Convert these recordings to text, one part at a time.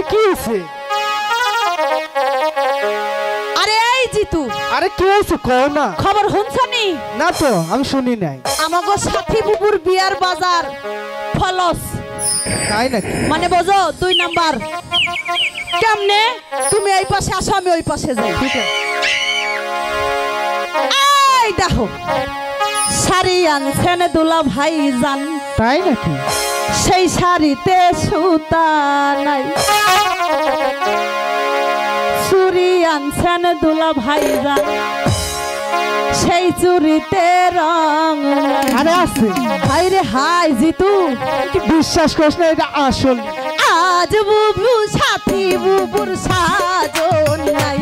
আরে কি হইছে? আরে এই জিতু, আরে কি হইছে কও না। খবর শুনছনি? না তো আমি শুনি নাই। আমাগো সাথী বুবুর বিয়ার বাজার ফলস। তাই নাকি? মানে বোঝো 2 নাম্বার। কেমনে? তুমি এই পাশে আসো, আমি ওই পাশে যাই। ঠিক আছে। এই দেখো শাড়ি আনছেন দুলা ভাই জান। তাই নাকি? সেই শাড়িতে সুতা নাই। চুরি আনছেন দুলা ভাই জান, সেই চুরিতে রং নাই। আরে আছে। হাই রে হাই জিতু, কি বিশ্বাস করিস না এটা আসল? আজ বুবু সাথী বুবুর সাজন নাই।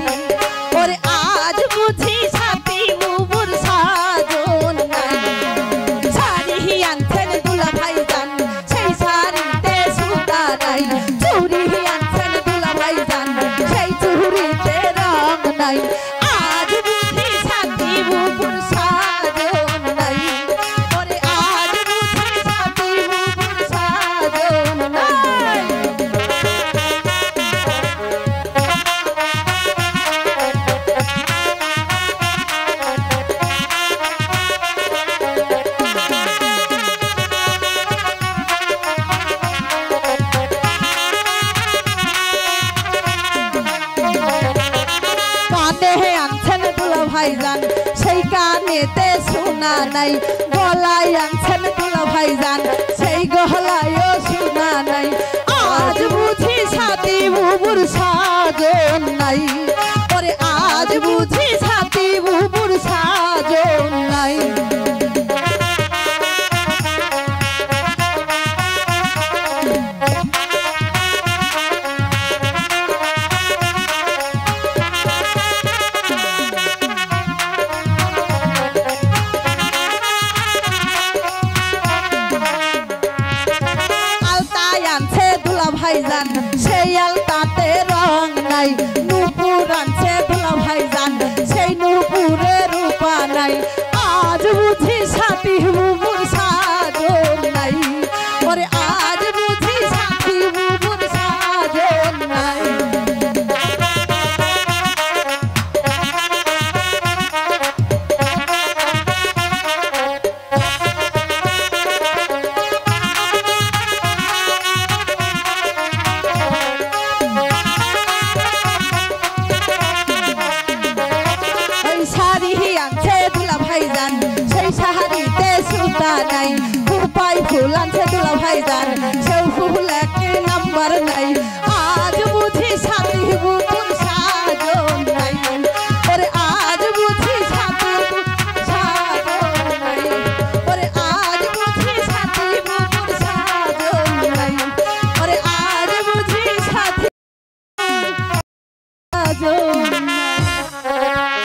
ওরে আজ বুঝি সাথী বুবুর সাজন নাই। শাড়ি আনছেন দুলা ভাই জান, সেই শাড়িতে সুতা নাই। চুরি আনছেন দুলা ভাই জান, সেই চুরিতে রং নাই। আজ বুঝি সাথী বুবুর সাজন নাই। ওরে আজ বুঝি সাথী বুবুর সাজন নাই। কানে আনছেন দুলা ভাই জান, সেই কানেতে শোনা নাই। গলায় আনছেন দুলা ভাই জান, সেই গলায়ও শোনা নাই। আজ বুঝি সাথী বুবুর সাজন নাই। ওরে আজ বুঝি সাথী বুবুর সাজন নাই। ভাইজান, সেই আলতাতে রং নাই। নূপুর আনছে দুলা ভাইজান, সেই নূপুরে রূপা নাই। আজ বুঝি সাথী বুবুর সাজন নাই। ওরে আজ বুঝি সাথী বুবুর সাজন নাই। সেই শাড়িতে সুতা নাই। ফুপাই ফুল আনছে দুলা ভাইজান, সেই ফুল 1 নাম্বার নাই। আজ বুঝি সাথী বুবুর সাজন নাই। ওরে আজ বুঝি সাথী সাজন নাই। ওরে আজ বুঝি সাথী বুবুর সাজন নাই। ওরে আজ বুঝি সাথী সাজন